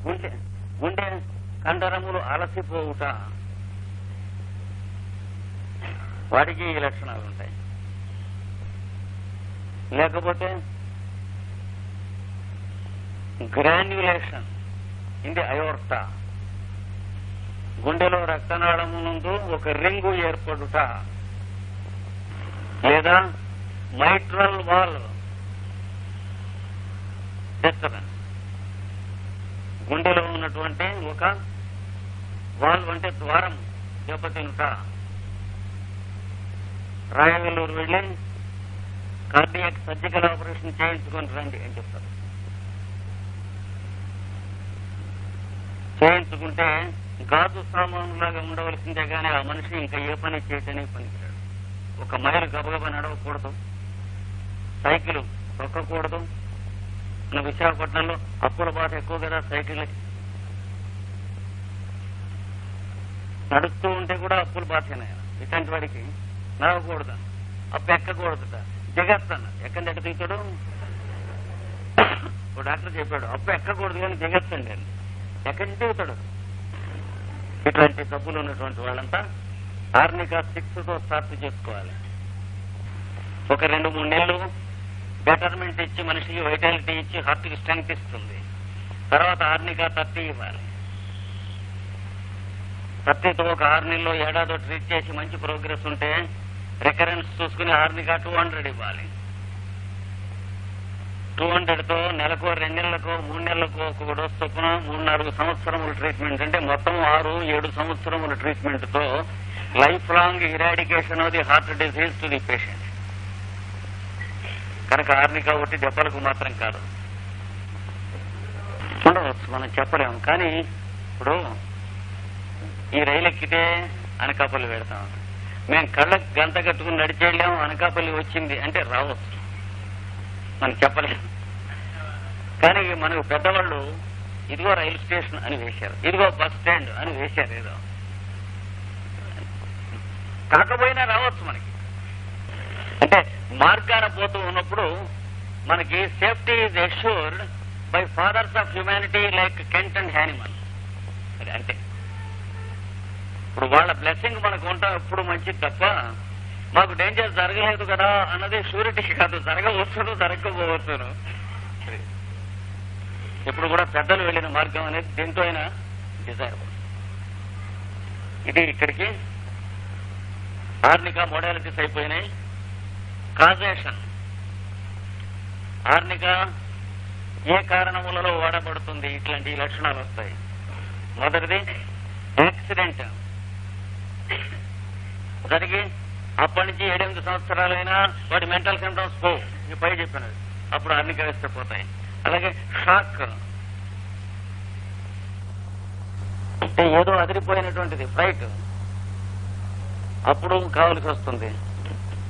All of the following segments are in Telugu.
గుండె కండరములు అలసిపోవుట, వాటికి ఈ లక్షణాలు ఉంటాయి. లేకపోతే గ్రాన్యులేషన్ ఇన్ ది అయోర్టా, గుండెలో రక్తనాళము నందు ఒక రింగు ఏర్పడుట, లేదా మైట్రల్ వాల్వ్ డిస్టర్బెన్స్, గుండెలో ఉన్నటువంటి ఒక వాల్వ్ అంటే ద్వారం దెబ్బతినుట. రాయవెల్లూరు వెళ్ళి కార్డియాక్ సర్జికల్ ఆపరేషన్ చేయించుకొని రండి అని చెప్తారు. చేయించుకుంటే గాజు సామానులాగా ఉండవలసిందే కానీ ఆ మనిషి ఇంకా ఏ పని చేయటనే పనికిరాడు. ఒక మైలు గబగబా నడవకూడదు, సైకిల్ తొక్కకూడదు. మన విశాఖపట్నంలో అప్పుల బాధ ఎక్కువ కదా, సైకిల్ నడుస్తూ ఉంటే కూడా అప్పుల బాధనే. ఇట్లాంటి వాడికి నడవకూడదు, అప్పు ఎక్కకూడదుట, దిగస్తాను. ఎక్కడ దిగుతాడు? ఓ డాక్టర్ చెప్పాడు అప్పు ఎక్కకూడదు కానీ దిగచ్చండి అని. ఎక్కడి నుంచి దిగుతాడు? ఇట్లాంటి జబ్బులు ఉన్నటువంటి వాళ్ళంతా ఆర్నికా 6తో స్టార్ట్ చేసుకోవాలి. ఒక 2-3 నెలలు బెటర్మెంట్ ఇచ్చి మనిషికి వైటాలిటీ ఇచ్చి హార్ట్కి స్ట్రెంగ్త్ ఇస్తుంది. తర్వాత ఆర్నికా 30 ఇవ్వాలి. 30తో ఒక 6 నెలల్లో ఏడాదో ట్రీట్ చేసి మంచి ప్రోగ్రెస్ ఉంటే రికరెన్స్ చూసుకుని ఆర్నికా 200 ఇవ్వాలి. 200తో నెలకు 2 నెలలకు 3 నెలలకు ఒక డోస్ చొప్పున 3-4 సంవత్సరముల ట్రీట్మెంట్, అంటే మొత్తం 6-7 సంవత్సరముల ట్రీట్మెంట్ తో life long eradication of the heart disease to the patient. కనుక ఆర్నికా ఒకటి దెబ్బలకు మాత్రం కాదు, ఉండవచ్చు, మనం చెప్పలేము. కానీ ఇప్పుడు ఈ రైలు ఎక్కితే అనకాపల్లి పెడతాం, మేము కళ్ళకి గంట కట్టుకుని నడిచేళ్ళాము, అనకాపల్లి వచ్చింది అంటే రావచ్చు, మనం చెప్పలేము. కానీ మనకు పెద్దవాళ్ళు ఇదిగో రైలు స్టేషన్ అని వేశారు, ఇదిగో బస్ స్టాండ్ అని వేశారు. ఏదో కాకపోయినా రావచ్చు మనకి. అంటే మార్గాన పోతూ ఉన్నప్పుడు మనకి safety is assured by fathers of humanity like Kent and Hahnemann. అది అంటే ఇప్పుడు వాళ్ళ బ్లెస్సింగ్ మనకు ఉంటాం ఎప్పుడు మంచిది తప్ప మాకు డేంజర్ జరగలేదు కదా అన్నది షూరిటీ కాదు. జరగవచ్చును, జరగకపోవచ్చును. ఇప్పుడు కూడా పెద్దలు వెళ్ళిన మార్గం అనేది దీంతో అయినా డిజైరబుల్. ఇది ఇక్కడికి ఆర్నికా మోడాలిటీస్ అయిపోయినాయి. కాజేషన్, ఆర్నికా ఏ కారణములలో వాడబడుతుంది, ఇట్లాంటి లక్షణాలు వస్తాయి. మొదటిది యాక్సిడెంట్ జరిగి అప్పటి నుంచి 7-8 సంవత్సరాలైనా వాడి మెంటల్ సిమ్టమ్స్ పోవు, ఈ పై చెప్పినది, అప్పుడు ఆర్నికా వేస్తే పోతాయి. అలాగే షాక్, అంటే ఏదో అదిరిపోయినటువంటిది ఫ్లైట్, అప్పుడు కావాల్సి వస్తుంది.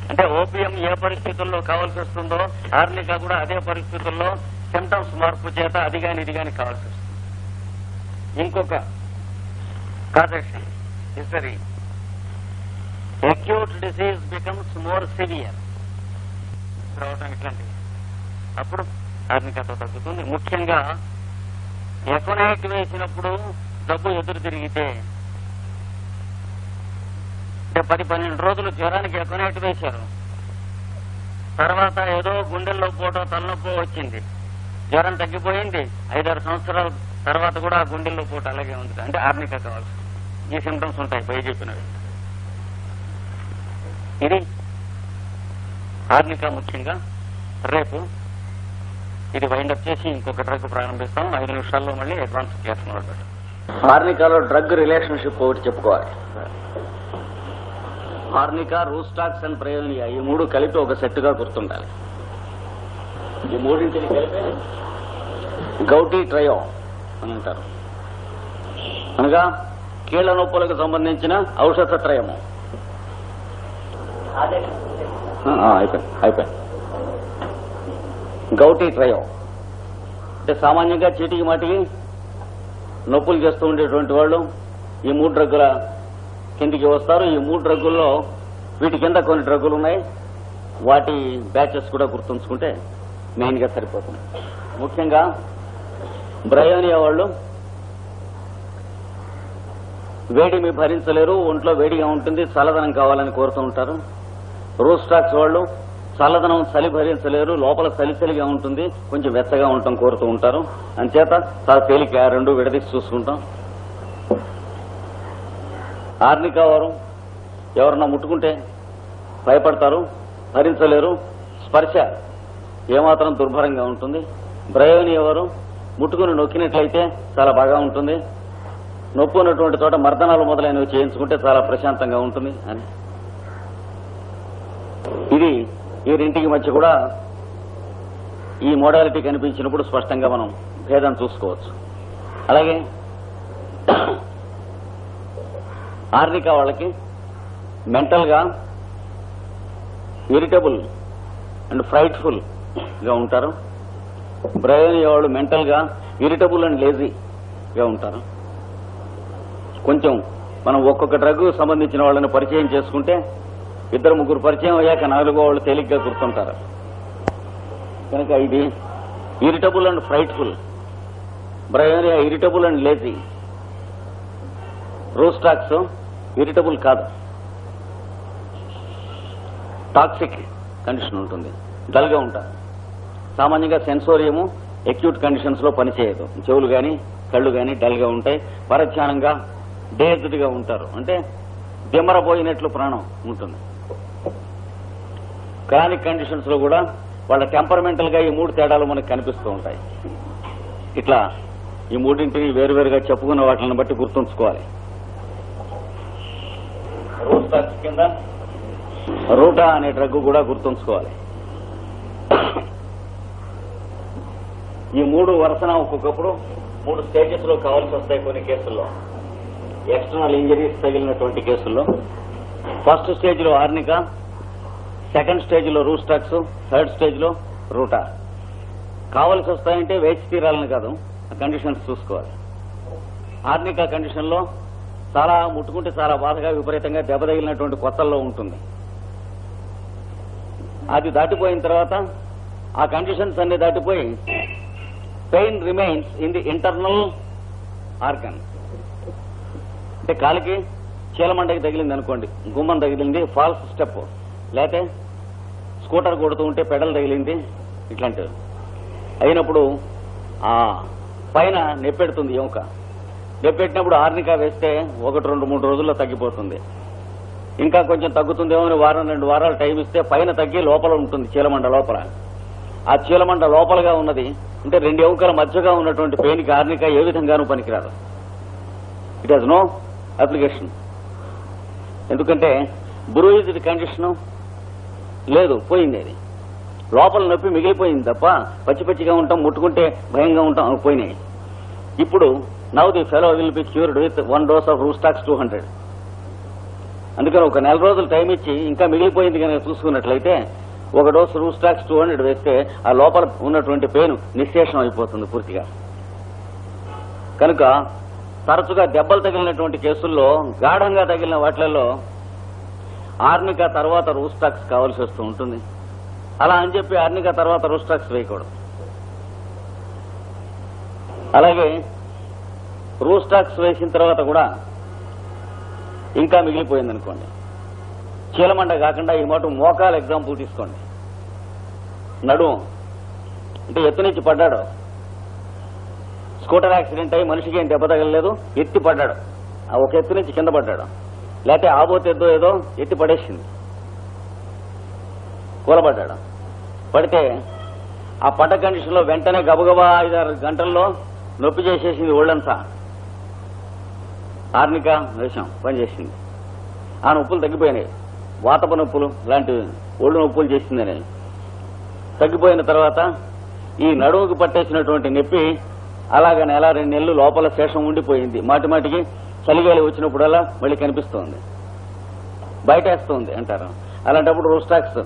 అంటే ఓపియం ఏ పరిస్థితుల్లో కావాల్సి వస్తుందో ఆర్నికా కూడా అదే పరిస్థితుల్లో సిమ్టమ్స్ మార్పు చేత అది కాని ఇది కాని కావాల్సి వస్తుంది. ఇంకొక causation history, acute disease becomes more severe రావటం, ఇట్లాంటివి అప్పుడు ఆర్నికాతో తగ్గుతుంది. ముఖ్యంగా ఎకనైట్ వేసినప్పుడు జబ్బు ఎదురు తిరిగితే, అంటే 10-12 రోజులు జ్వరానికి ఎకనైట్ వేశారు, తర్వాత ఏదో గుండెల్లో పోటో తలనొప్పో వచ్చింది, జ్వరం తగ్గిపోయింది, 5-6 సంవత్సరాల తర్వాత కూడా ఆ గుండెల్లో పోటు అలాగే ఉంది, అంటే ఆర్నికా కావాల్సి. ఈ సిమ్టమ్స్ ఉంటాయి పై చెప్పినవి. ఇది ఆర్నికా ముఖ్యంగా. రేపు ఇది వైండప్ చేసి ఇంకొక డ్రగ్ ప్రారంభిస్తాం. 5 నిమిషాల్లో మళ్ళీ అడ్వాన్స్ క్లాస్ మొదలుపెట్టాం. ఆర్నికాలో డ్రగ్ రిలేషన్షిప్ ఒకటి చెప్పుకోవాలి. ఆర్నికా, రూస్టాక్స్ అండ్ ప్రయోనియా, ఈ 3 కలిపి ఒక సెట్గా గుర్తుండాలి. ఈ 3 కలిపి గౌటీ ట్రయో అని అంటారు. అనగా కీళ్ల నొప్పులకు సంబంధించిన ఔషధ త్రయము. అయిపోయి గౌటీ ట్రయో అంటే సామాన్యంగా చీటికి మాటికి నొప్పులు చేస్తూ ఉండేటువంటి వాళ్ళు ఈ 3 డ్రగ్గుల కిందికి వస్తారు. ఈ 3 డ్రగ్గుల్లో వీటి కింద కొన్ని డ్రగ్గులు ఉన్నాయి, వాటి బ్యాచెస్ కూడా గుర్తుంచుకుంటే మెయిన్ గా సరిపోతుంది. ముఖ్యంగా బ్రయోనియా వాళ్ళు వేడిమి భరించలేరు, ఒంట్లో వేడిగా ఉంటుంది, చల్లదనం కావాలని కోరుతూ ఉంటారు. రూస్టాక్స్ వాళ్ళు చల్లదనం చలి భరించలేరు, లోపల చలిగా ఉంటుంది, కొంచెం వెచ్చగా ఉండటం కోరుతూ ఉంటారు. అంచేత చాలా తేలిక రెండు విడదీసి చూసుకుంటాం. ఆర్నికా వారు ఎవరన్నా ముట్టుకుంటే భయపడతారు, భరించలేరు, స్పర్శ ఏమాత్రం దుర్భరంగా ఉంటుంది. బ్రయోని ఎవరు ముట్టుకుని నొక్కినట్లయితే చాలా బాగా ఉంటుంది, నొప్పి ఉన్నటువంటి చోట మర్దనాలు మొదలైనవి చేయించుకుంటే చాలా ప్రశాంతంగా ఉంటుంది అని. ఇది ఈ రెంటికి మధ్య కూడా ఈ మోడాలిటీ కనిపించినప్పుడు స్పష్టంగా మనం భేదం చూసుకోవచ్చు. అలాగే ఆర్నికా వాళ్ళకి మెంటల్ గా ఇరిటబుల్ అండ్ ఫ్రైట్ఫుల్ గా ఉంటారు. బ్రయోని వాళ్ళు మెంటల్ గా ఇరిటబుల్ అండ్ లేజీగా ఉంటారు. కొంచెం మనం ఒక్కొక్క డ్రగ్ సంబంధించిన వాళ్ళని పరిచయం చేసుకుంటే 2-3 పరిచయం అయ్యాక 4వ వాళ్ళు తేలిగ్గా గుర్తుంటారు. కనుక ఇది irritable and frightful, Bryonia irritable and lazy, Rhus tox irritable కాదు, టాక్సిక్ కండిషన్ ఉంటుంది, డల్ గా ఉంటారు. సామాన్యంగా సెన్సోరియము అక్యూట్ కండిషన్స్ లో పనిచేయదు. చెవులు గాని కళ్ళు గాని డల్ గా ఉంటాయి, పరధ్యానంగా డేజ్డ్ గా ఉంటారు, అంటే దిమ్మరపోయినట్లు ప్రాణం ఉంటుంది. క్రానిక్ కండిషన్స్ లో కూడా వాళ్ళ టెంపరమెంటల్ గా ఈ 3 తేడాలు మనకు కనిపిస్తూ ఉంటాయి. ఇట్లా ఈ మూడింటిని వేరువేరుగా చెప్పుకున్న వాటిని బట్టి గుర్తుంచుకోవాలి. రూస్టాక్స్ కింద రూటా అనే డ్రగ్ కూడా గుర్తుంచుకోవాలి. ఈ 3 వరుసన ఒక్కొక్కప్పుడు 3 స్టేజెస్ లో కావాల్సి వస్తాయి. కొన్ని కేసుల్లో ఎక్స్టర్నల్ ఇంజరీస్ తగిలినటువంటి కేసుల్లో ఫస్ట్ స్టేజ్ లో ఆర్నికా, సెకండ్ స్టేజ్ లో రూస్టాక్స్, థర్డ్ స్టేజ్ లో రూటా. కావలసి వస్తాయంటే వేచి తీరాలని కాదు, కండిషన్స్ చూసుకోవాలి. ఆర్నికా కండిషన్ లో చాలా ముట్టుకుంటే చాలా బాధగా విపరీతంగా దెబ్బ తగిలినటువంటి కొత్తల్లో ఉంటుంది. అది దాటిపోయిన తర్వాత ఆ కండిషన్స్ అన్ని దాటిపోయి pain remains in the internal organ. అంటే కాలికి చీలమండకి తగిలింది అనుకోండి, గుమ్మం తగిలింది, ఫాల్స్ స్టెప్, లేకపోతే స్కూటర్ కొడుతూ ఉంటే పెడల్ తగిలింది, ఇట్లాంటివి అయినప్పుడు ఆ పైన నెప్పెడుతుంది ఎముక. నెప్పెట్టినప్పుడు ఆర్నికా వేస్తే 1-2-3 రోజుల్లో తగ్గిపోతుంది. ఇంకా కొంచెం తగ్గుతుందేమో అని 1-2 వారాలు టైం ఇస్తే పైన తగ్గి లోపల ఉంటుంది, చీలమండ లోపల. ఆ చీలమండ లోపలగా ఉన్నది అంటే 2 ఎముకల మధ్యగా ఉన్నటువంటి పెయిన్కి ఆర్నికా ఏ విధంగానూ పనికిరాదు. It has no application. ఎందుకంటే బ్రూయిజ్డ్ కండిషను లేదు, పోయింది. అది లోపల నొప్పి మిగిలిపోయింది తప్ప పచ్చిగా ఉంటాం, ముట్టుకుంటే భయంగా ఉంటాం, పోయినాయి. ఇప్పుడు now the fellow will be cured with 1 dose of Rhus tox 200. అందుకని ఒక 4 రోజులు టైం ఇచ్చి ఇంకా మిగిలిపోయింది కనుక చూసుకున్నట్లయితే 1 dose రూస్టాక్స్ 200 వేస్తే ఆ లోపల ఉన్నటువంటి పెయిన్ నిశ్శేషం అయిపోతుంది పూర్తిగా. కనుక తరచుగా దెబ్బలు తగిలినటువంటి కేసుల్లో, గాఢంగా తగిలిన వాటిలలో ఆర్నికా తర్వాత రూస్టాక్స్ కావాల్సి వస్తూ ఉంటుంది. అలా అని చెప్పి ఆర్నికా తర్వాత రూస్టాక్స్ వేయకూడదు. అలాగే రూస్టాక్స్ వేసిన తర్వాత కూడా ఇంకా మిగిలిపోయింది అనుకోండి, చీలమండ కాకుండా ఈ మాట మోకాలు ఎగ్జాంపుల్ తీసుకోండి. నడుము అంటే ఎత్తు నుంచి పడ్డాడు, స్కూటర్ యాక్సిడెంట్ అయ్యి మనిషికి ఏం దెబ్బ తగలలేదు, ఎత్తి పడ్డాడు, ఒక ఎత్తు నుంచి కింద పడ్డాడు, లేకపోతే ఆబోతెద్దో ఏదో ఎత్తి పడేసింది, కూలబడ్డాడు. పడితే ఆ పడ్డ కండిషన్ లో వెంటనే గబగబా 5-6 గంటల్లో నొప్పి చేసేసింది ఒళ్ళంతా. ఆర్నికా వేషం పనిచేసింది, ఆ నొప్పులు తగ్గిపోయినాయి. వాతప నొప్పులు లాంటివి ఒళ్ళు నొప్పులు చేసిందని తగ్గిపోయిన తర్వాత ఈ నడుముకి పట్టేసినటువంటి నొప్పి అలాగ 1-2 నెలలు లోపల శేషం ఉండిపోయింది. మాటిమాటికి చలిగాలి వచ్చినప్పుడల్లా మళ్ళీ కనిపిస్తోంది, బయటేస్తోంది అంటారు. అలాంటప్పుడు రూస్టాక్స్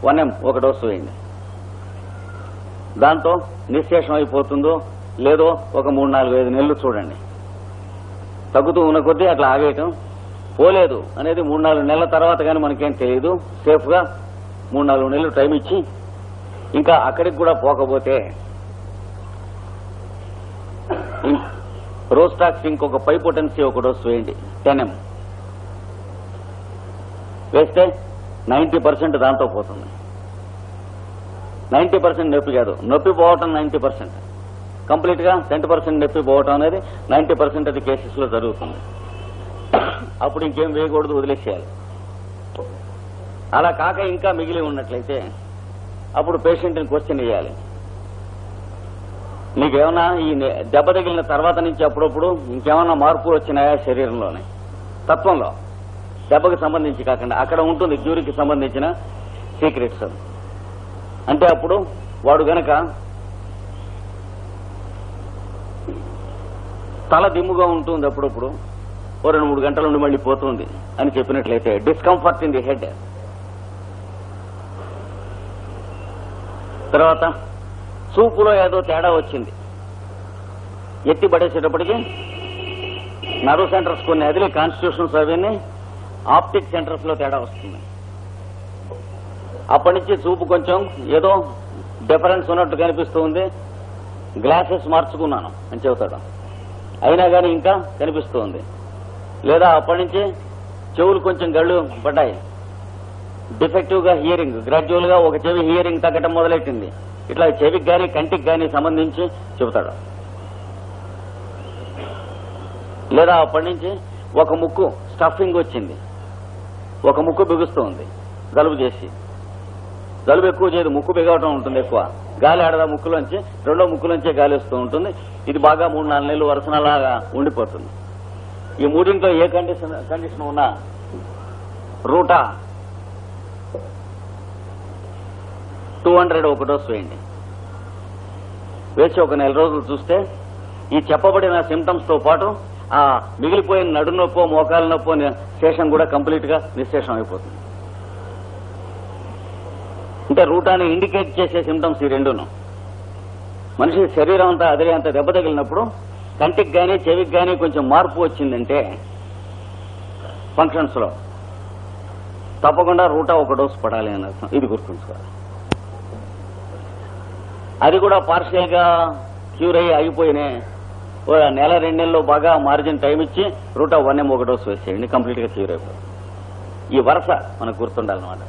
1 ఒక డోసు వేయండి. దాంతో నిశ్శేషం అయిపోతుందో లేదో ఒక 3-4-5 నెలలు చూడండి. తగ్గుతూ ఉన్న కొద్దీ అట్లా ఆగేయటం, పోలేదు అనేది 3-4 నెలల తర్వాత కానీ మనకేం తెలియదు. సేఫ్ గా 3-4 నెలలు టైం ఇచ్చి ఇంకా అక్కడికి కూడా పోకపోతే రోస్టాక్స్ ఇంకొక 5 పొటెన్సీ ఒక డోస్ వేయండి 10 ml వేస్తే 90% దాంతో పోతుంది. 90% నొప్పి కాదు, నొప్పి పోవటం 90%, కంప్లీట్ గా 10% నొప్పి పోవటం అనేది 90% అది కేసెస్ లో జరుగుతుంది. అప్పుడు ఇంకేం వేయకూడదు, వదిలేసేయాలి. అలా కాక ఇంకా మిగిలి ఉన్నట్లయితే అప్పుడు పేషెంట్ని క్వశ్చన్ చేయాలి. నీకేమన్నా ఈ దెబ్బ తగిలిన తర్వాత నుంచి అప్పుడప్పుడు ఇంకేమన్నా మార్పులు వచ్చినాయా శరీరంలోనే, తత్వంలో, దెబ్బకి సంబంధించి కాకుండా అక్కడ ఉంటుంది క్యూరీకి సంబంధించిన సీక్రెట్స్. అంటే అప్పుడు వాడు గనక తల దిమ్ముగా ఉంటుంది, అప్పుడప్పుడు 2-3 గంటల నుండి మళ్ళీ పోతుంది అని చెప్పినట్లయితే డిస్కంఫర్ట్ ఇన్ ది హెడ్. తర్వాత చూపులో ఏదో తేడా వచ్చింది, ఎత్తి పడేసేటప్పటికి నర్వ్ సెంటర్స్ కొన్ని అదిలి కాన్స్టిట్యూషన్స్ అవన్నీ ఆప్టిక్ సెంటర్స్ లో తేడా వస్తుంది. అప్పటి నుంచి చూపు కొంచెం ఏదో డిఫరెన్స్ ఉన్నట్టు కనిపిస్తూ ఉంది, గ్లాసెస్ మార్చుకున్నాను అని చెబుతాడు. అయినా కానీ ఇంకా కనిపిస్తూ ఉంది. లేదా అప్పటి నుంచి చెవులు కొంచెం గళ్ళు పడ్డాయి, డిఫెక్టివ్ గా హియరింగ్, గ్రాడ్యువల్ గా ఒక చెవి హియరింగ్ తగ్గటం మొదలెట్టింది. ఇట్లా చెవికి గాని కంటికి గాని సంబంధించి చెబుతాడు. లేదా అప్పటి నుంచి ఒక ముక్కు స్టఫింగ్ వచ్చింది, ఒక ముక్కు బిగుస్తూ ఉంది జలుబు చేసి. జలుబు ఎక్కువ చేయదు, ముక్కు బిగవటం ఉంటుంది ఎక్కువ, గాలి ఆడదా ముక్కులోంచి, రెండో ముక్కులోంచే గాలి వస్తూ ఉంటుంది. ఇది బాగా 3-4 నెలలు వరుసనలాగా ఉండిపోతుంది. ఈ మూడింట్లో ఏ కండిషన్ ఉన్నా రూటా 200 ఒక డోస్ వేయండి. వేసి ఒక 1 నెల రోజులు చూస్తే ఈ చెప్పబడిన సిమ్టమ్స్ తో పాటు ఆ మిగిలిపోయిన నడు నొప్పో మోకాల నొప్పో శేషం కూడా కంప్లీట్ గా నిశ్శేషం అయిపోతుంది. అంటే రూటాన్ని ఇండికేట్ చేసే సిమ్టమ్స్ ఈ రెండును. మనిషి శరీరం అంతా అదిరే అంత దెబ్బ తగిలినప్పుడు కంటికి గానీ చెవికి గానీ కొంచెం మార్పు వచ్చిందంటే ఫంక్షన్స్ లో తప్పకుండా రూటా ఒక డోస్ పడాలి అని అర్థం. ఇది గుర్తుంచుకోవాలి. అది కూడా పార్షియల్ గా క్యూర్ అయ్యి అయిపోయినే 1-2 నెలల్లో బాగా మార్జిన్ టైం ఇచ్చి రూటా 1 ml ఒక డోస్ వేసేయండి, కంప్లీట్ గా క్యూర్ అయిపోయింది. ఈ వరుస మనకు గుర్తుండాలన్నమాట.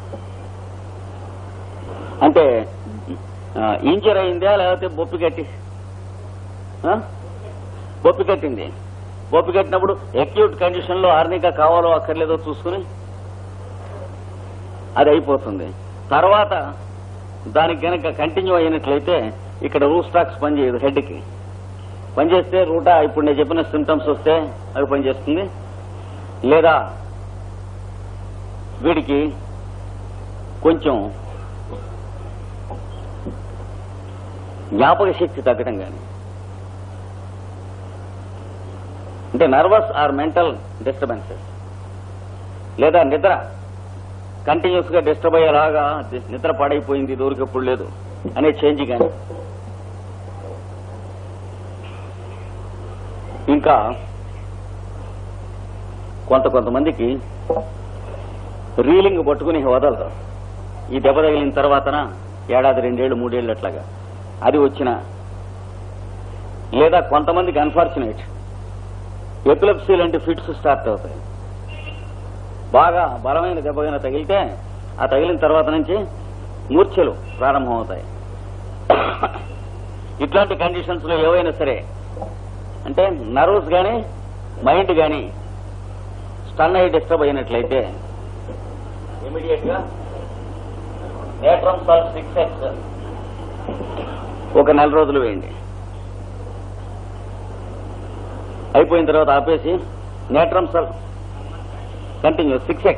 అంటే ఇంజర్ అయిందా లేకపోతే బొప్పి కట్టింది. బొప్పి కట్టినప్పుడు అక్యూట్ కండిషన్ లో ఆర్నికా కావాలో అక్కర్లేదో చూసుకుని అది అయిపోతుంది. తర్వాత దానికి కనుక కంటిన్యూ అయినట్లయితే ఇక్కడ రూస్టాక్స్ పనిచేయదు, హెడ్ కి పనిచేస్తే రూటా ఇప్పుడు నేను చెప్పిన సిమ్టమ్స్ వస్తే అవి పనిచేస్తుంది. లేదా వీడికి కొంచెం జ్ఞాపక శక్తి తగ్గడం కానీ, అంటే నర్వస్ ఆర్ మెంటల్ డిస్టర్బెన్సెస్, లేదా నిద్ర కంటిన్యూస్ గా డిస్టర్బ్ అయ్యేలాగా నిద్ర పాడైపోయింది దూరికెప్పుడు లేదు అనే చేంజ్ కానీ, ఇంకా కొంతమందికి రీలింగ్ పట్టుకుని వదలరు. ఈ దెబ్బ తగిలిన తర్వాతన 1 2 ఏళ్ళు 3 ఏళ్ళు అట్లాగా అది వచ్చిన, లేదా కొంతమందికి అన్ఫార్చునేట్ ఎపిలెప్సీ లాంటి ఫిట్స్ స్టార్ట్ అవుతాయి. బాగా బలమైన దెబ్బగా తగిలితే ఆ తగిలిన తర్వాత నుంచి మూర్ఛలు ప్రారంభమవుతాయి. ఇట్లాంటి కండిషన్స్ లో ఏవైనా సరే, అంటే నర్వ్స్ గానీ మైండ్ గానీ స్టన్ అయ్యి డిస్టర్బ్ అయినట్లయితే ఇమీడియట్ గా నేట్రమ్ సాల్ట్ 6x ఒక 1 నెల రోజులు వేయండి. అయిపోయిన తర్వాత ఆపేసి నేట్రమ్ సాల్ట్ కంటిన్యూ 6x.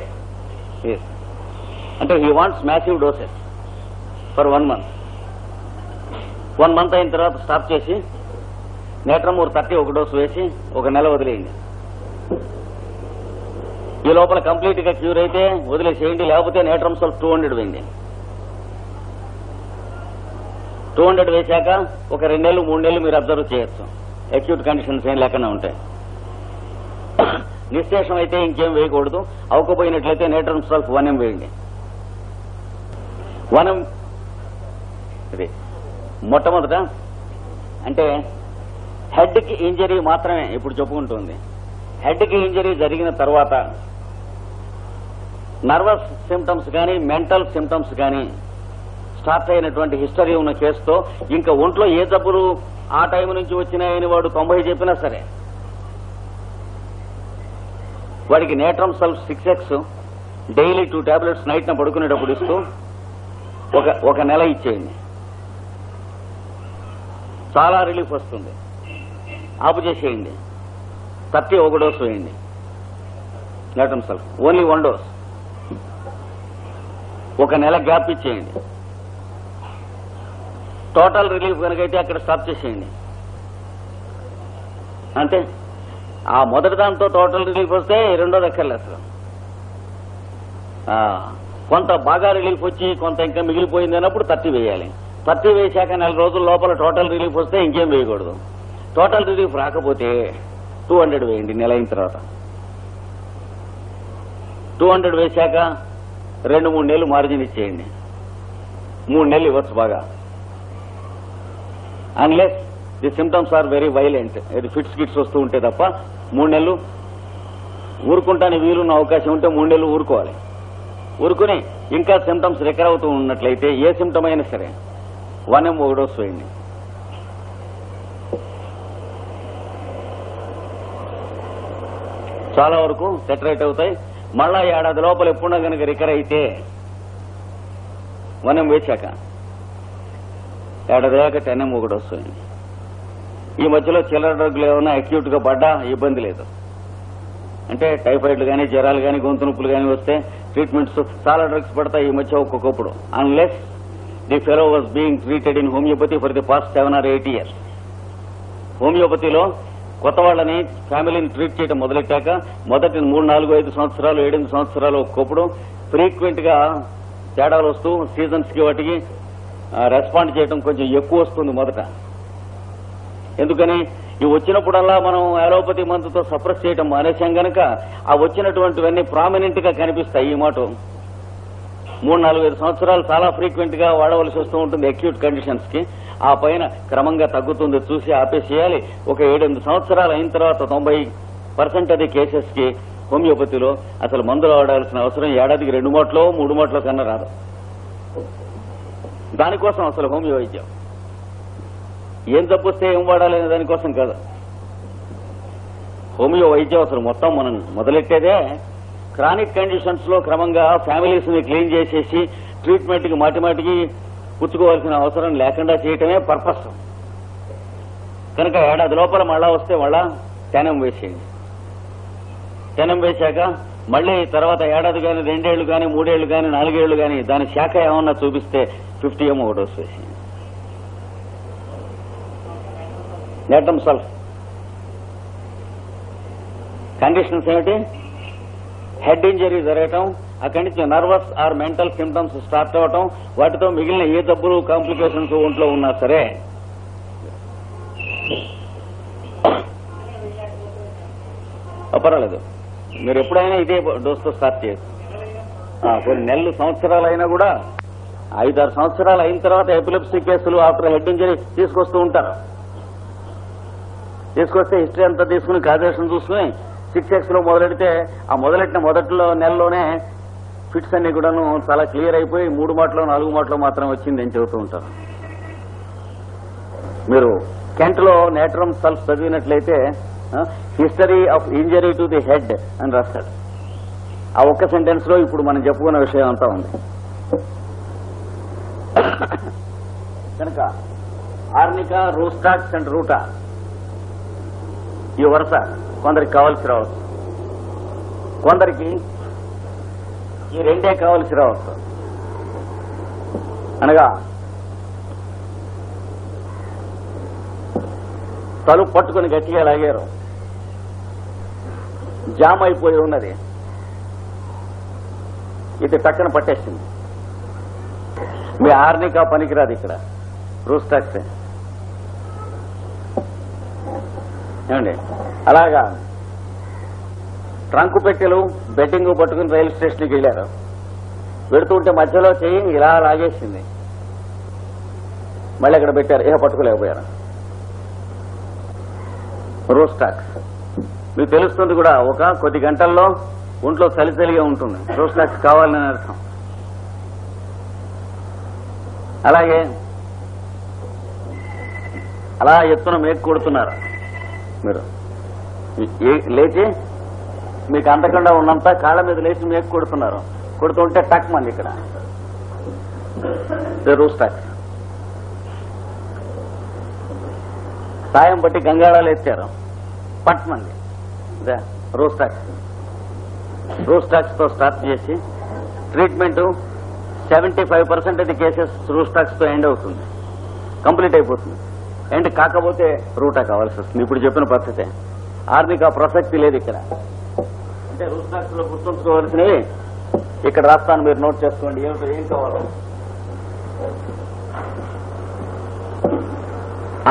అంటే he wants massive doses for 1 month. 1 month అయిన తర్వాత స్టాప్ చేసి నేట్రమ్ 30 ఒక డోసు వేసి 1 నెల వదిలేయండి. ఈ లోపల కంప్లీట్ గా క్యూర్ అయితే వదిలేసేయండి, లేకపోతే నేట్రమ్ సాల్ట్ 200 వేయండి. 200 వేశాక ఒక 2 నెలలు 3 నెలలు మీరు అబ్జర్వ్ చేయొచ్చు, అక్యూట్ కండిషన్స్ ఏం లేకుండా ఉంటాయి. నిశ్శేషం అయితే ఇంకేం వేయకూడదు. అవకపోయినట్లయితే నేట్రమ్ సాల్ట్ 1 ml వేయండి. 1 ml. ఇది మొట్టమొదట అంటే హెడ్ కి ఇంజరీ మాత్రమే ఇప్పుడు చెప్పుకుంటుంది. హెడ్ కి ఇంజరీ జరిగిన తర్వాత నర్వస్ సిమ్టమ్స్ కానీ మెంటల్ సిమ్టమ్స్ కానీ స్టార్ట్ అయినటువంటి హిస్టరీ ఉన్న కేసుతో ఇంకా ఒంట్లో ఏ జబ్బులు ఆ టైం నుంచి వచ్చినాయని వాడు 90 చెప్పినా సరే వాడికి natrum సల్ఫ్ 6x daily 2 tablets night న పడుకునేటప్పుడు ఇస్తూ ఒక నెల ఇచ్చేయండి. చాలా రిలీఫ్ వస్తుంది. ఆపు చేసేయండి. 30 ఒక డోసు వేయండి. Natrum సల్ఫ్ only 1 dose. ఒక నెల గ్యాప్ ఇచ్చేయండి. టోటల్ రిలీఫ్ కనుకైతే అక్కడ స్టాప్ చేసేయండి. అంతే. ఆ మొదటి దాంతో టోటల్ రిలీఫ్ వస్తే రెండోది ఎక్కర్లేదు అసలు. కొంత బాగా రిలీఫ్ వచ్చి కొంత ఇంకా మిగిలిపోయింది అన్నప్పుడు 30 వేయాలి. 30 వేశాక 4 రోజుల లోపల టోటల్ రిలీఫ్ వస్తే ఇంకేం వేయకూడదు. టోటల్ రిలీఫ్ రాకపోతే 200 వేయండి నెల అయిన తర్వాత. 200 వేశాక 2-3 నెలలు మార్జిన్ ఇచ్చేయండి. 3 నెలలు ఇవ్వచ్చు బాగా. Unless the symptoms are very violent, ఇది ఫిట్స్ వస్తూ ఉంటే తప్ప 3 నెలలు ఊరుకుంటానే వీలున్న అవకాశం ఉంటే 3 నెలలు ఊరుకోవాలి. ఊరుకుని ఇంకా సిమ్టమ్స్ రికవర్ అవుతూ ఉన్నట్లయితే ఏ సిమ్టమ్ అయినా సరే 1 ఒక డోస్ వేయండి. చాలా వరకు సెటరేట్ అవుతాయి. మళ్ళా ఏడాది లోపల ఎప్పుడన్నా కనుక రికవర్ అయితే 1 వేశాక ఏడాది దాకా 10 ఒక డోస్ వేయండి. ఈ మధ్యలో చిల్లర డ్రగ్లు ఏమైనా అక్యూట్ గా పడ్డా ఇబ్బంది లేదు. అంటే టైఫాయిడ్లు కానీ జ్వరాలు కానీ గొంతు నొప్పులు కానీ వస్తే ట్రీట్మెంట్స్ చాలా డ్రగ్స్ పడతాయి ఈ మధ్య ఒక్కొక్కప్పుడు. Unless the fellow was being treated in homeopathy for the past 7 or 8 years. హోమియోపతిలో కొత్త వాళ్ళని ఫ్యామిలీని ట్రీట్ చేయడం మొదలెట్టాక మొదటి 3, 4, 5 సంవత్సరాలు 7 సంవత్సరాలు ఒక్కొక్కడు ఫ్రీక్వెంట్ గా తేడాలు వస్తూ సీజన్స్ కి వాటికి రెస్పాండ్ చేయడం కొంచెం ఎక్కువ వస్తుంది మొదట. ఎందుకని ఈ వచ్చినప్పుడల్లా మనం అలోపతి మందుతో సప్రెస్ చేయడం మానేశాం గనక ఆ వచ్చినటువంటివన్నీ ప్రామినెంట్ గా కనిపిస్తాయి. ఈ మాట 3, 4, 5 సంవత్సరాలు చాలా ఫ్రీక్వెంట్ గా వాడవలసి వస్తూ ఉంటుంది అక్యూట్ కండిషన్స్ కి. ఆ పైన క్రమంగా తగ్గుతుంది, చూసి ఆపేసేయాలి. ఒక 7-8 సంవత్సరాలు అయిన తర్వాత 90% అది కేసెస్ కి హోమియోపతిలో అసలు మందులు వాడాల్సిన అవసరం ఏడాదికి 2 మూటలో 3 మూటలో కన్నా రాదు. దానికోసం అసలు హోమియో వైద్యం ఏం తప్పొస్తే ఏం వాడాలి అనే దానికోసం కాదు. హోమియో వైద్యం అసలు మొత్తం మనం మొదలెట్టేదే క్రానిక్ కండిషన్స్ లో క్రమంగా ఫ్యామిలీస్ ని క్లీన్ చేసేసి ట్రీట్మెంట్ కి మాటిమాటికి పుచ్చుకోవాల్సిన అవసరం లేకుండా చేయటమే పర్పస్. కనుక ఏడాది లోపల మళ్ళా వస్తే మళ్ళా 10 వేసేయండి. 10 వేశాక మళ్ళీ తర్వాత ఏడాది కానీ 2 ఏళ్లు కానీ 3 ఏళ్లు కానీ 4 ఏళ్లు కానీ దాని శాఖ ఏమన్నా చూపిస్తే 50 ఒక డోస్ వేసేయండి. నేట్రమ్ సల్ఫ్ కండిషన్స్ ఏమిటి? హెడ్ ఇంజరీ జరగటం, అక్కడి నుంచి nervous or mental symptoms start అవ్వటం, వాటితో మిగిలిన ఏ జబ్బులు కాంప్లికేషన్స్ ఒంట్లో ఉన్నా సరే పర్వాలేదు. మీరు ఎప్పుడైనా ఇదే డోస్తో స్టార్ట్ చేయొచ్చు. కొన్ని నెలలు సంవత్సరాలు అయినా కూడా 5-6 సంవత్సరాలు అయిన తర్వాత ఎపిలెప్సీ కేసులు ఆఫ్టర్ హెడ్ ఇంజరీ తీసుకొస్తూ ఉంటారు. తీసుకొస్తే హిస్టరీ అంతా తీసుకుని కాజేషన్ చూసుకుని 6x లో మొదలెడితే ఆ మొదలెట్టిన మొదట్లో నెలలోనే ఫిట్స్ అన్ని కూడాను చాలా క్లియర్ అయిపోయి 3 మూటలో 4 మూటలో మాత్రం వచ్చింది అని చెబుతూ ఉంటారు. మీరు కెంట్ లో నేట్రమ్ సల్ఫ్ చదివినట్లయితే history of injury to the head అని రాస్తాడు. ఆ ఒక్క సెంటెన్స్ లో ఇప్పుడు మనం చెప్పుకున్న విషయం అంతా ఉంది. కనుక ఆర్నికా, రూస్టాక్స్ అండ్ రూటా ఈ వరుస కొందరికి కావాల్సి రావచ్చు, కొందరికి ఈ 2 కావాల్సి రావచ్చు. అనగా తలుపు పట్టుకుని గట్టిగా లాగారు, జామ్ అయిపోయి ఉన్నది, ఇది టక్కన పట్టేసింది. మీ ఆర్నికా పనికిరాదు ఇక్కడ, రూస్టాక్స్ ఏమండి. అలాగా ట్రంకు పెట్టెలు బెట్టింగ్ పట్టుకుని రైలు స్టేషన్కి వెళ్ళారు. పెడుతుంటే మధ్యలో చెయ్యి ఇలా లాగేసింది, మళ్ళీ అక్కడ పెట్టారు, పట్టుకోలేకపోయారు. రోస్టాక్స్ మీకు తెలుస్తుంది కూడా, ఒక కొద్ది గంటల్లో ఒంట్లో చలిగా ఉంటుంది. రోస్టాక్స్ కావాలని అర్థం. అలాగే అలా ఎత్తున మేకు కొడుతున్నారు మీరు, లేచి మీకు అందకుండా ఉన్నంత కాళ్ళ మీద లేచి మేకు కొడుతున్నారు. కొడుతుంటే టక్ మంది ఇక్కడ రోస్టాక్స్. సాయం బట్టి గంగాళాలు ఎత్తారు, పట్ మంది రోస్టాక్స్. రోస్టాక్స్ తో స్టార్ట్ చేసి ట్రీట్మెంట్ 75% అది కేసెస్ రోస్టాక్స్ తో ఎండ్ అవుతుంది, కంప్లీట్ అయిపోతుంది. ఎండ్ కాకపోతే రూటా కావాల్సి వస్తుంది. ఇప్పుడు చెప్పిన పద్ధతే. ఆర్నికా ప్రసక్తి లేదు ఇక్కడ. అంటే రోస్టాక్స్ లో గుర్తుంచుకోవాల్సినవి ఇక్కడ రాస్తాను, మీరు నోట్ చేసుకోండి. ఏం కావాలో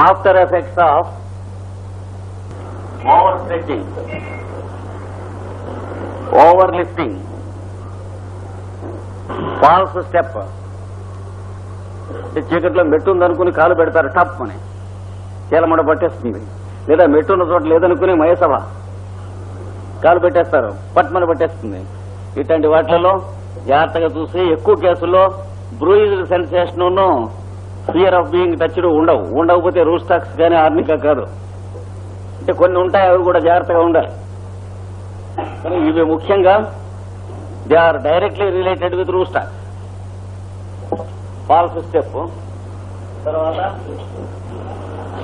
after effects of over stretching, over lifting, false step. చీకట్లో మెట్టు ఉందనుకుని కాలు పెడతారు, టప్ అని చీలమండ పట్టేస్తుంది. లేదా మెట్టు ఉన్న చోట లేదనుకుని మయసభ కాలు పెట్టేస్తారు, పట్మని పట్టేస్తుంది. ఇట్లాంటి వాటిలలో జాగ్రత్తగా చూసి, ఎక్కువ కేసుల్లో bruised sensation, fear of being touched ఉండకపోతే రోస్టాక్స్ కానీ ఆర్నికా కాదు. అంటే కొన్ని ఉంటాయి, అవి కూడా జాగ్రత్తగా ఉండాలి. కానీ ఇవి ముఖ్యంగా they are directly related with rhus tox. False step, తర్వాత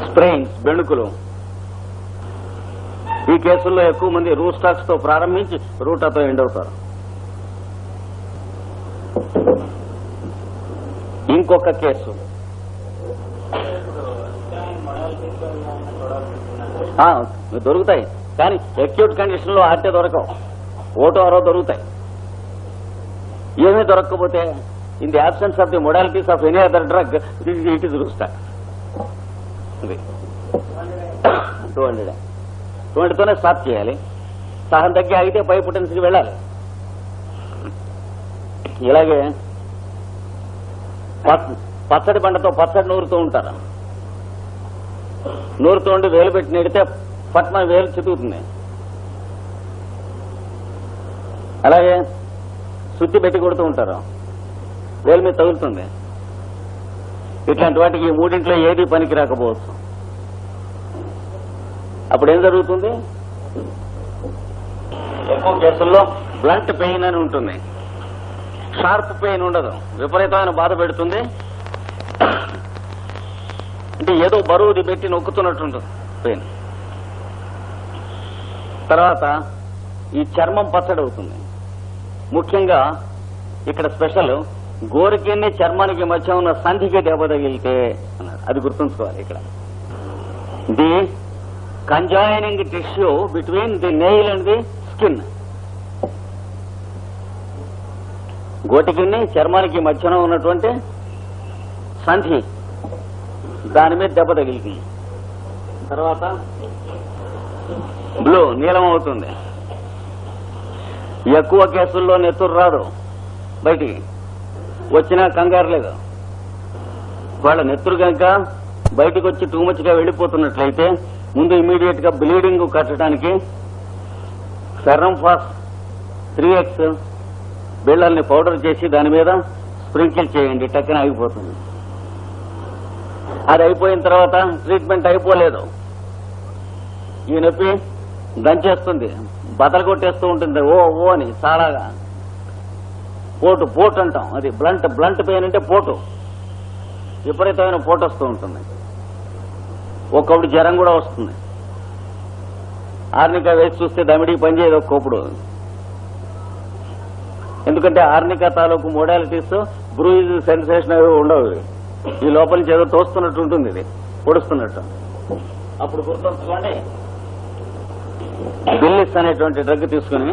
స్ప్రెయిన్స్, బెణుకులు. ఈ కేసుల్లో ఎక్కువ మంది రోస్టాక్స్ తో ప్రారంభించి రూటాతో ఎండ్ అవుతారు. ఇంకొక కేసు దొరుకుతాయి, కానీ అక్యూట్ కండిషన్ లో ఆర్టే దొరకవు, ఓటో ఆరో దొరుకుతాయి. ఏమీ దొరకకపోతే in the absence of the modalities of any other drug it is Rhus tox. 200తోనే స్టాప్ చేయాలి. సహం తగ్గి ఆగితే పై పొటెన్సీకి వెళ్ళాలి. ఇలాగే పచ్చడి బండతో పచ్చడి నూరుతూ ఉంటారు. నూరుతూ ఉండి వేలు పెట్టి నెడితే పట్మ వేలు చితుకుతుంది. అలాగే శుద్ధి పెట్టి కొడుతూ ఉంటారు, వేలు మీద తగులుతుంది. ఇట్లాంటి వాటికి ఈ మూడింట్లో ఏది పనికి రాకపోవచ్చు. అప్పుడు ఏం జరుగుతుంది? ఎక్కువ కేసుల్లో బ్లంట్ పెయిన్ అని ఉంటుంది, షార్ప్ పెయిన్ ఉండదు, విపరీతమైన బాధ పెడుతుంది. అంటే ఏదో బరువుది పెట్టి నొక్కుతున్నట్టుంటుంది పెయిన్. తర్వాత ఈ చర్మం పచ్చడి అవుతుంది. ముఖ్యంగా ఇక్కడ స్పెషల్ గోరికిని చర్మానికి మధ్య ఉన్న సంధికి దెబ్బ తగిలితే అన్నారు, అది గుర్తుంచుకోవాలి. ఇక్కడ the conjoining tissue between the nail and the skin, గోటికిని చర్మానికి మధ్యన ఉన్నటువంటి సంధి, దాని మీద దెబ్బ తగిలింది. తర్వాత బ్లూ, నీలం అవుతుంది. ఎక్కువ కేసుల్లో నెత్తురు రాదు, బయటికి వచ్చినా కంగారు లేదు. వాళ్ళ నెత్తురు కనుక బయటకు వచ్చి టూ మచ్గా వెళ్లిపోతున్నట్లయితే ముందు ఇమీడియట్ గా బ్లీడింగ్ కట్టడానికి ఫెర్రంఫాస్ 3x బిళ్ళల్ని పౌడర్ చేసి దాని మీద స్ప్రింకిల్ చేయండి, టక్కన ఆగిపోతుంది. అది అయిపోయిన తర్వాత ట్రీట్మెంట్ అయిపోలేదు, ఈ నొప్పి దంచేస్తుంది, బదలు కొట్టేస్తూ ఉంటుంది. ఓ ఓ అని చాలాగా పోటు అంటాం. అది బ్లంట్ పెయిన్ అంటే పోటు, విపరీతమైన పోటు వస్తూ ఉంటుంది. ఒక్కొక్కడు జ్వరం కూడా వస్తుంది. ఆర్నికా వేసి చూస్తే దమిడికి పనిచేయదు ఒక్కొప్పుడు. ఎందుకంటే ఆర్నికా తాలూకు మోడాలిటీస్ బ్రూయిజ్ సెన్సేషన్ అవి ఉండవు. ఈ లోపల నుంచి ఏదో తోస్తున్నట్టు ఉంటుంది, ఇది పొడుస్తున్నట్టు. అప్పుడు గుర్తుంచుకోండి, బిల్లిస్ అనేటువంటి డ్రగ్ తీసుకుని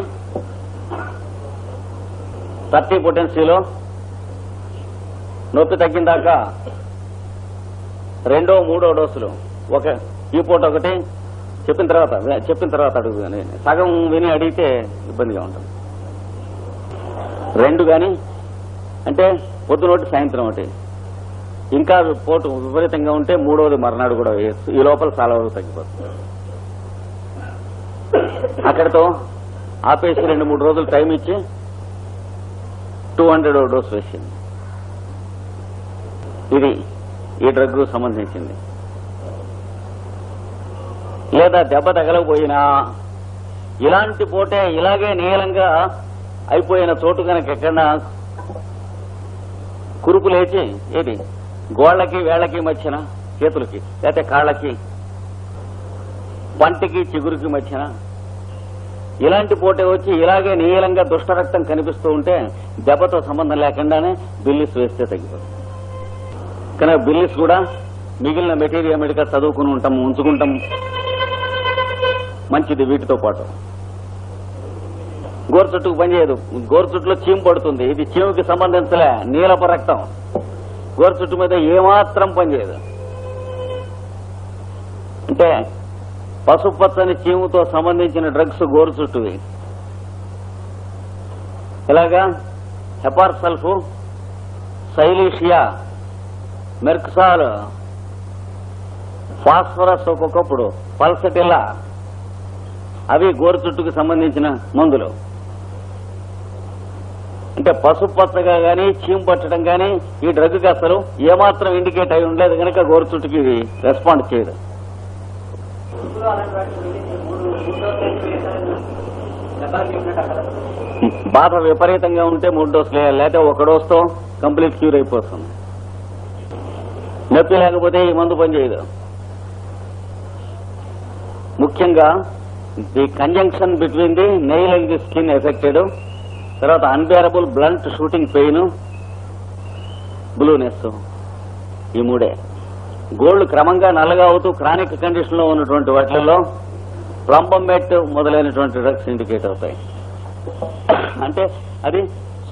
30 పొటెన్సీలో నొప్పి తగ్గిందాకా 2వ 3వ డోసులు, ఒక ఈ పూట ఒకటి చెప్పిన తర్వాత అడుగు. సగం విని అడిగితే ఇబ్బందిగా ఉంటుంది. 2 గాని అంటే పొద్దునోటి సాయంత్రం ఒకటి. ఇంకా పోటు విపరీతంగా ఉంటే 3వది మర్నాడు కూడా వేయచ్చు. ఈ లోపల చాలా వరకు తగ్గిపోతుంది. అక్కడితో ఆపేసి 2-3 రోజులు టైం ఇచ్చి 200 డోస్ వేసింది. ఇది ఈ డ్రగ్ సంబంధించింది. లేదా దెబ్బ తగలకపోయినా ఇలాంటి పోటే ఇలాగే నీలంగా అయిపోయిన చోటు కనుక ఎక్కడన్నా కురుపు లేచి ఏది గోళ్లకి వేళ్లకి మధ్యన, చేతులకి లేకపోతే కాళ్ళకి, పంటికి చిగురుకి మధ్యన ఇలాంటి పోటే వచ్చి ఇలాగే నీలంగా దుష్టరక్తం కనిపిస్తూ ఉంటే దెబ్బతో సంబంధం లేకుండానే బిల్లిస్ వేస్తే తగ్గిపోతుంది. కనుక బిల్లిస్ కూడా మిగిలిన మెటీరియల్ మెడికల్ చదువుకుని ఉంటాం, ఉంచుకుంటాం, మంచిది. వీటితో పాటు గోరు చుట్టుకు పనిచేయదు. గోరు చుట్టులో చీము పడుతుంది. ఇది చీముకి సంబంధించలే, నీలపు రక్తం. గోరు చుట్టు మీద ఏమాత్రం పనిచేయదు. అంటే పసుపచ్చని చీముతో సంబంధించిన డ్రగ్స్ గోరు చుట్టువి. ఇలాగా హెపార్సల్ఫ్, సైలీషియా, మెర్క్సాల్, ఫాస్ఫరస్, ఒక్కొక్కప్పుడు పల్సటిల్లా, అవి గోరు చుట్టుకు సంబంధించిన మందులు. అంటే పసుపచ్చగా గానీ చీము పట్టడం గానీ ఈ డ్రగ్కి అసలు ఏమాత్రం ఇండికేట్ అయి ఉండలేదు కనుక గోరు చుట్టుకి ఇది రెస్పాండ్ చేయదు. బాధ విపరీతంగా ఉంటే 3 డోసులు వేయాలి, లేకపోతే 1 డోసుతో కంప్లీట్ క్యూర్ అయిపోతుంది. నొప్పి లేకపోతే ఈ మందు పనిచేయదు. ముఖ్యంగా the conjunction between the nail and the skin affected, తర్వాత unbearable blunt shooting pain, blueness, ఈ 3. గోళ్లు క్రమంగా నల్లగా అవుతూ క్రానిక్ కండిషన్ లో ఉన్నటువంటి వాటిల్లో ప్లంబమెట్ మొదలైనటువంటి డ్రగ్స్ ఇండికేట్ అవుతాయి. అంటే అది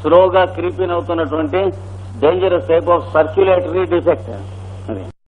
స్లోగా క్రీపింగ్ అవుతున్నటువంటి dangerous type of circulatory defect అది.